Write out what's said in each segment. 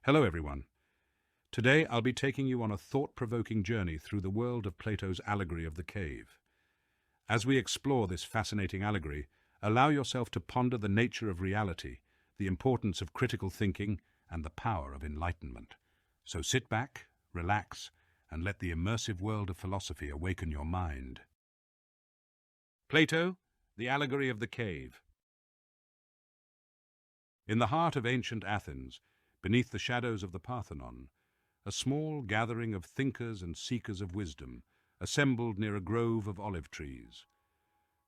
Hello everyone. Today I'll be taking you on a thought-provoking journey through the world of Plato's Allegory of the Cave. As we explore this fascinating allegory, allow yourself to ponder the nature of reality, the importance of critical thinking, and the power of enlightenment. So sit back, relax, and let the immersive world of philosophy awaken your mind. Plato, the Allegory of the Cave. In the heart of ancient Athens, beneath the shadows of the Parthenon, a small gathering of thinkers and seekers of wisdom assembled near a grove of olive trees.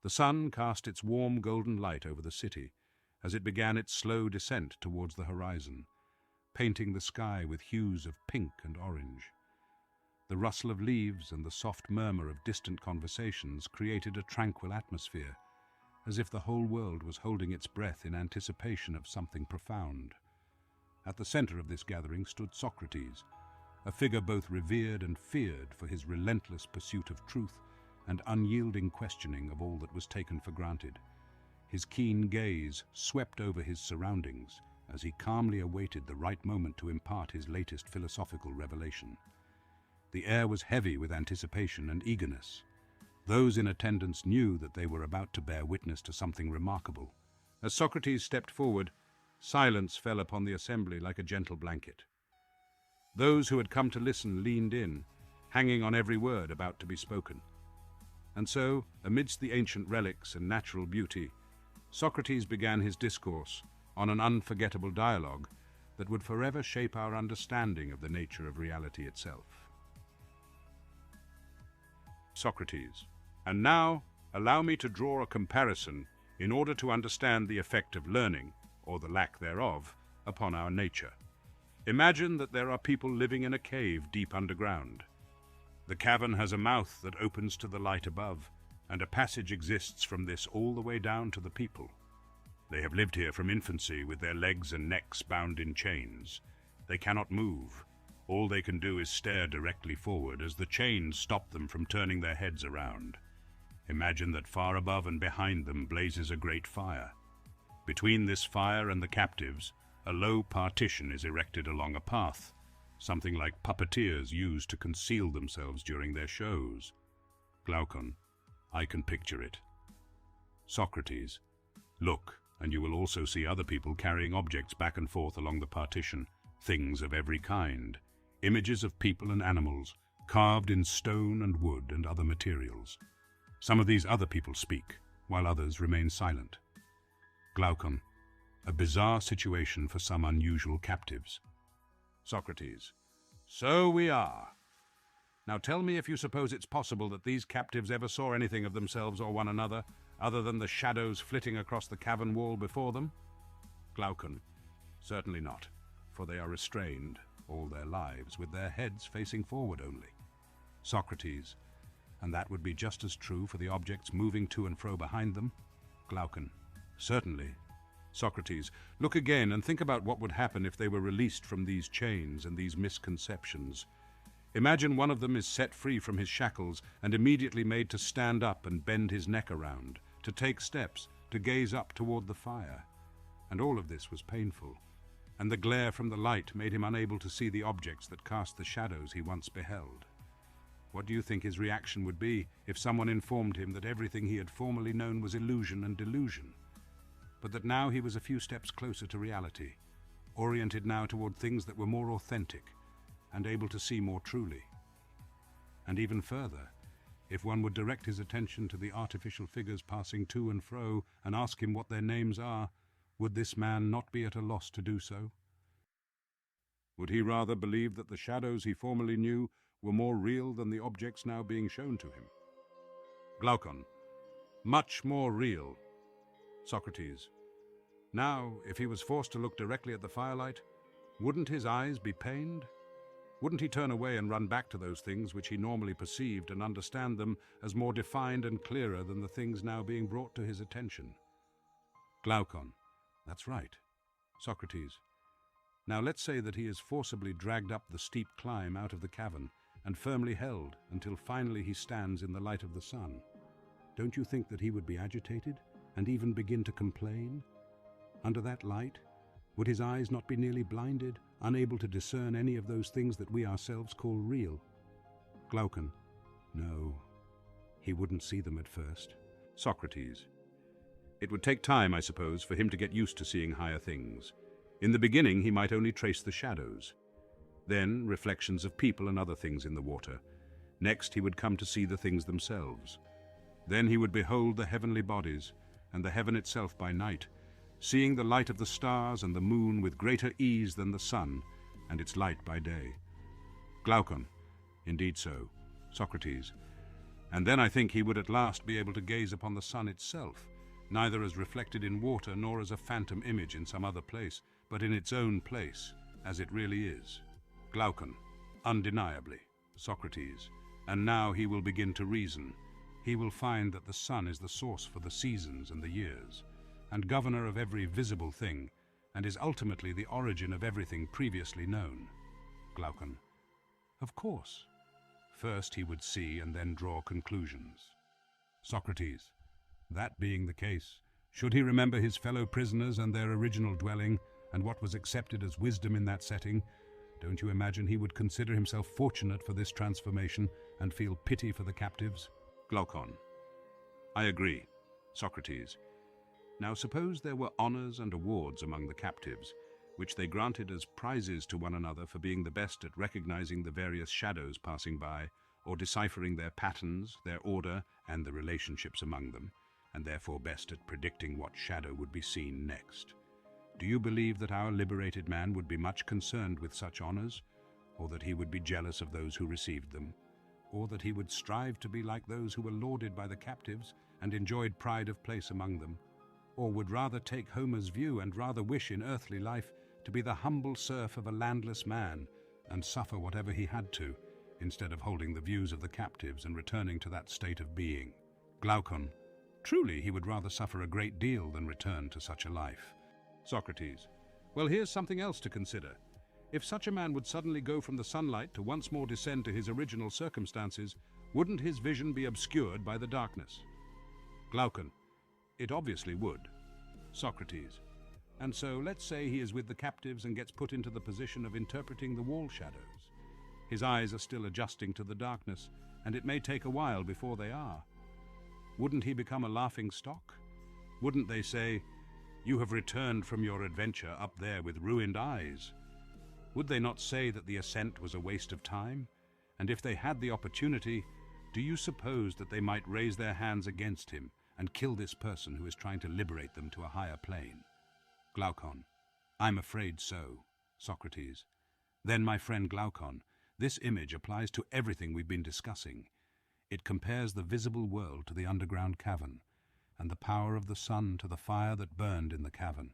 The sun cast its warm golden light over the city as it began its slow descent towards the horizon, painting the sky with hues of pink and orange. The rustle of leaves and the soft murmur of distant conversations created a tranquil atmosphere, as if the whole world was holding its breath in anticipation of something profound. At the center of this gathering stood Socrates, a figure both revered and feared for his relentless pursuit of truth and unyielding questioning of all that was taken for granted. His keen gaze swept over his surroundings as he calmly awaited the right moment to impart his latest philosophical revelation. The air was heavy with anticipation and eagerness. Those in attendance knew that they were about to bear witness to something remarkable. As Socrates stepped forward, silence fell upon the assembly like a gentle blanket. Those who had come to listen leaned in, hanging on every word about to be spoken. And so, amidst the ancient relics and natural beauty, Socrates began his discourse on an unforgettable dialogue that would forever shape our understanding of the nature of reality itself. Socrates. And now, allow me to draw a comparison in order to understand the effect of learning, or the lack thereof, upon our nature. Imagine that there are people living in a cave deep underground. The cavern has a mouth that opens to the light above, and a passage exists from this all the way down to the people. They have lived here from infancy with their legs and necks bound in chains. They cannot move. All they can do is stare directly forward as the chains stop them from turning their heads around. Imagine that far above and behind them blazes a great fire. Between this fire and the captives, a low partition is erected along a path, something like puppeteers use to conceal themselves during their shows. Glaucon, I can picture it. Socrates, look, and you will also see other people carrying objects back and forth along the partition, things of every kind, images of people and animals, carved in stone and wood and other materials. Some of these other people speak, while others remain silent. Glaucon, a bizarre situation for some unusual captives. Socrates, so we are. Now tell me if you suppose it's possible that these captives ever saw anything of themselves or one another, other than the shadows flitting across the cavern wall before them? Glaucon, certainly not, for they are restrained all their lives, with their heads facing forward only. Socrates, and that would be just as true for the objects moving to and fro behind them? Glaucon, certainly. Socrates, look again and think about what would happen if they were released from these chains and these misconceptions. Imagine one of them is set free from his shackles and immediately made to stand up and bend his neck around, to take steps, to gaze up toward the fire. And all of this was painful, and the glare from the light made him unable to see the objects that cast the shadows he once beheld. What do you think his reaction would be if someone informed him that everything he had formerly known was illusion and delusion, but that now he was a few steps closer to reality, oriented now toward things that were more authentic and able to see more truly? And even further, if one would direct his attention to the artificial figures passing to and fro and ask him what their names are, would this man not be at a loss to do so? Would he rather believe that the shadows he formerly knew were more real than the objects now being shown to him? Glaucon, much more real. Socrates, now, if he was forced to look directly at the firelight, wouldn't his eyes be pained? Wouldn't he turn away and run back to those things which he normally perceived and understand them as more defined and clearer than the things now being brought to his attention? Glaucon, that's right. Socrates, now let's say that he is forcibly dragged up the steep climb out of the cavern and firmly held until finally he stands in the light of the sun. Don't you think that he would be agitated and even begin to complain? Under that light, would his eyes not be nearly blinded, unable to discern any of those things that we ourselves call real. Glaucon. No, he wouldn't see them at first. Socrates. It would take time, I suppose, for him to get used to seeing higher things. In the beginning, he might only trace the shadows. Then, reflections of people and other things in the water. Next, he would come to see the things themselves. Then he would behold the heavenly bodies, and the heaven itself by night, seeing the light of the stars and the moon with greater ease than the sun, and its light by day. Glaucon. Indeed so. Socrates. And then I think he would at last be able to gaze upon the sun itself, neither as reflected in water nor as a phantom image in some other place, but in its own place, as it really is. Glaucon. Undeniably. Socrates. And now he will begin to reason. He will find that the sun is the source for the seasons and the years, and governor of every visible thing, and is ultimately the origin of everything previously known. Glaucon. Of course. First he would see and then draw conclusions. Socrates. That being the case, should he remember his fellow prisoners and their original dwelling, and what was accepted as wisdom in that setting, don't you imagine he would consider himself fortunate for this transformation and feel pity for the captives? Glaucon. I agree. Socrates. Now suppose there were honors and awards among the captives, which they granted as prizes to one another for being the best at recognizing the various shadows passing by, or deciphering their patterns, their order, and the relationships among them, and therefore best at predicting what shadow would be seen next. Do you believe that our liberated man would be much concerned with such honors, or that he would be jealous of those who received them, or that he would strive to be like those who were lauded by the captives and enjoyed pride of place among them, or would rather take Homer's view and rather wish in earthly life to be the humble serf of a landless man and suffer whatever he had to, instead of holding the views of the captives and returning to that state of being? Glaucon. Truly he would rather suffer a great deal than return to such a life. Socrates. Well, here's something else to consider. If such a man would suddenly go from the sunlight to once more descend to his original circumstances, wouldn't his vision be obscured by the darkness? Glaucon. It obviously would. Socrates. And so let's say he is with the captives and gets put into the position of interpreting the wall shadows. His eyes are still adjusting to the darkness, and it may take a while before they are. Wouldn't he become a laughing stock? Wouldn't they say, "You have returned from your adventure up there with ruined eyes"? Would they not say that the ascent was a waste of time? And if they had the opportunity, do you suppose that they might raise their hands against him and kill this person who is trying to liberate them to a higher plane? Glaucon. I'm afraid so. Socrates. Then, my friend Glaucon, this image applies to everything we've been discussing. It compares the visible world to the underground cavern, and the power of the sun to the fire that burned in the cavern.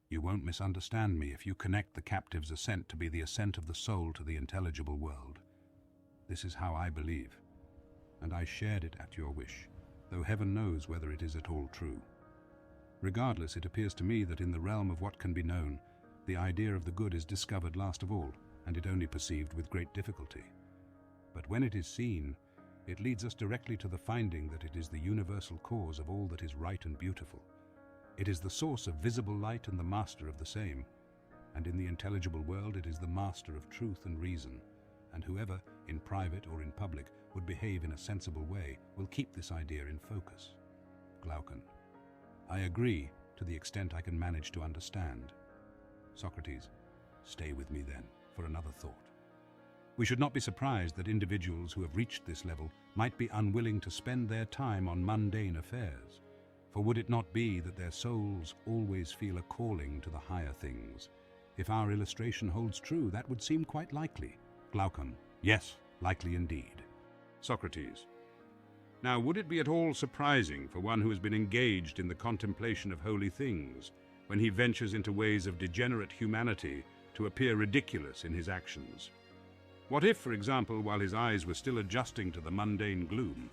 You won't misunderstand me if you connect the captive's ascent to be the ascent of the soul to the intelligible world. This is how I believe, and I shared it at your wish, though heaven knows whether it is at all true. Regardless, it appears to me that in the realm of what can be known, the idea of the good is discovered last of all, and it only perceived with great difficulty. But when it is seen, it leads us directly to the finding that it is the universal cause of all that is right and beautiful. It is the source of visible light and the master of the same, and in the intelligible world it is the master of truth and reason, and whoever, in private or in public, would behave in a sensible way will keep this idea in focus. Glaucon. I agree to the extent I can manage to understand. Socrates. Stay with me then, for another thought. We should not be surprised that individuals who have reached this level might be unwilling to spend their time on mundane affairs. For would it not be that their souls always feel a calling to the higher things? If our illustration holds true, that would seem quite likely. Glaucon. Yes, likely indeed. Socrates. Now, would it be at all surprising for one who has been engaged in the contemplation of holy things, when he ventures into ways of degenerate humanity, to appear ridiculous in his actions? What if, for example, while his eyes were still adjusting to the mundane gloom,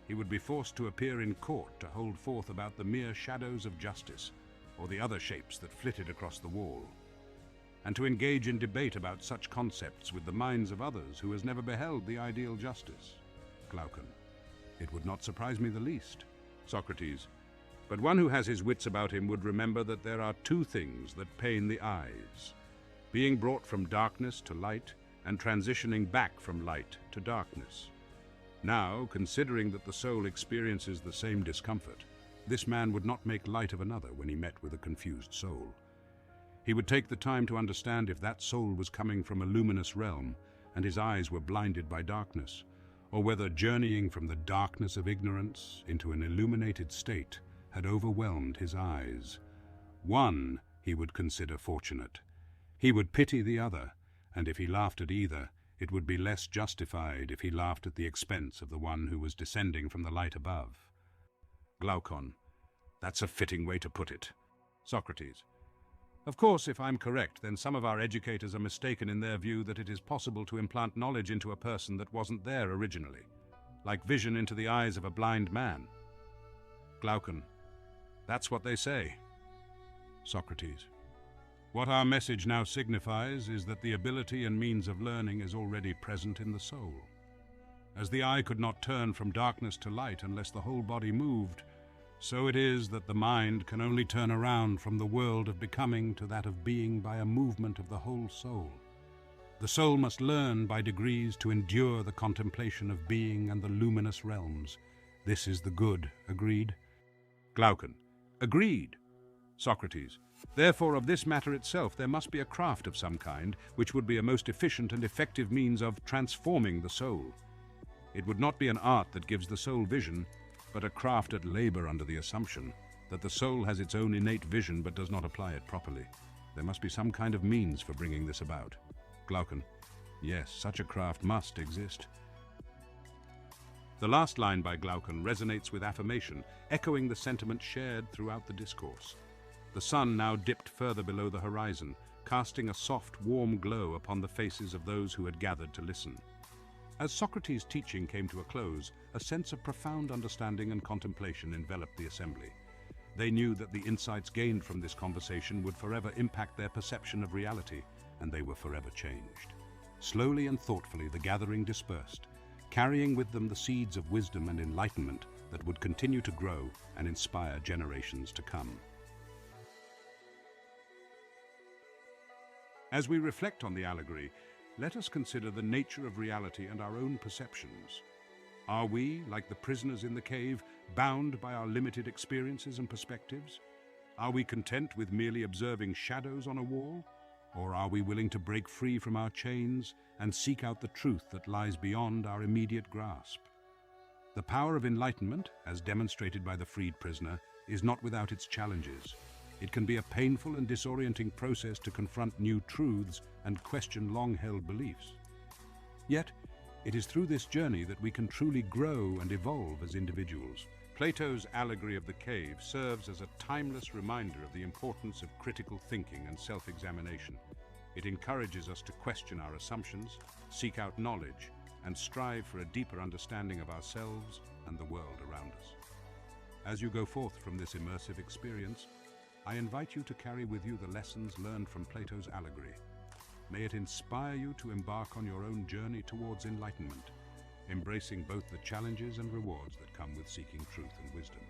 he would be forced to appear in court to hold forth about the mere shadows of justice, or the other shapes that flitted across the wall, and to engage in debate about such concepts with the minds of others who has never beheld the ideal justice? Glaucon. It would not surprise me the least. Socrates. But one who has his wits about him would remember that there are two things that pain the eyes: being brought from darkness to light and transitioning back from light to darkness. Now, considering that the soul experiences the same discomfort, this man would not make light of another when he met with a confused soul. He would take the time to understand if that soul was coming from a luminous realm and his eyes were blinded by darkness, or whether journeying from the darkness of ignorance into an illuminated state had overwhelmed his eyes. One he would consider fortunate. He would pity the other, and if he laughed at either, it would be less justified if he laughed at the expense of the one who was descending from the light above. Glaucon: that's a fitting way to put it. Socrates: of course, if I'm correct, then some of our educators are mistaken in their view that it is possible to implant knowledge into a person that wasn't there originally, like vision into the eyes of a blind man. Glaucon: that's what they say. Socrates: what our message now signifies is that the ability and means of learning is already present in the soul. As the eye could not turn from darkness to light unless the whole body moved, so it is that the mind can only turn around from the world of becoming to that of being by a movement of the whole soul. The soul must learn by degrees to endure the contemplation of being and the luminous realms. This is the good, agreed? Glaucon: agreed. Socrates: therefore of this matter itself there must be a craft of some kind, which would be a most efficient and effective means of transforming the soul. It would not be an art that gives the soul vision, but a craft at labor under the assumption that the soul has its own innate vision but does not apply it properly. There must be some kind of means for bringing this about. Glaucon: yes, such a craft must exist. The last line by Glaucon resonates with affirmation, echoing the sentiment shared throughout the discourse. The sun now dipped further below the horizon, casting a soft, warm glow upon the faces of those who had gathered to listen. As Socrates' teaching came to a close, a sense of profound understanding and contemplation enveloped the assembly. They knew that the insights gained from this conversation would forever impact their perception of reality, and they were forever changed. Slowly and thoughtfully the gathering dispersed, carrying with them the seeds of wisdom and enlightenment that would continue to grow and inspire generations to come. As we reflect on the allegory, let us consider the nature of reality and our own perceptions. Are we, like the prisoners in the cave, bound by our limited experiences and perspectives? Are we content with merely observing shadows on a wall? Or are we willing to break free from our chains and seek out the truth that lies beyond our immediate grasp? The power of enlightenment, as demonstrated by the freed prisoner, is not without its challenges. It can be a painful and disorienting process to confront new truths and question long-held beliefs. Yet, it is through this journey that we can truly grow and evolve as individuals. Plato's Allegory of the Cave serves as a timeless reminder of the importance of critical thinking and self-examination. It encourages us to question our assumptions, seek out knowledge, and strive for a deeper understanding of ourselves and the world around us. As you go forth from this immersive experience, I invite you to carry with you the lessons learned from Plato's Allegory. May it inspire you to embark on your own journey towards enlightenment, embracing both the challenges and rewards that come with seeking truth and wisdom.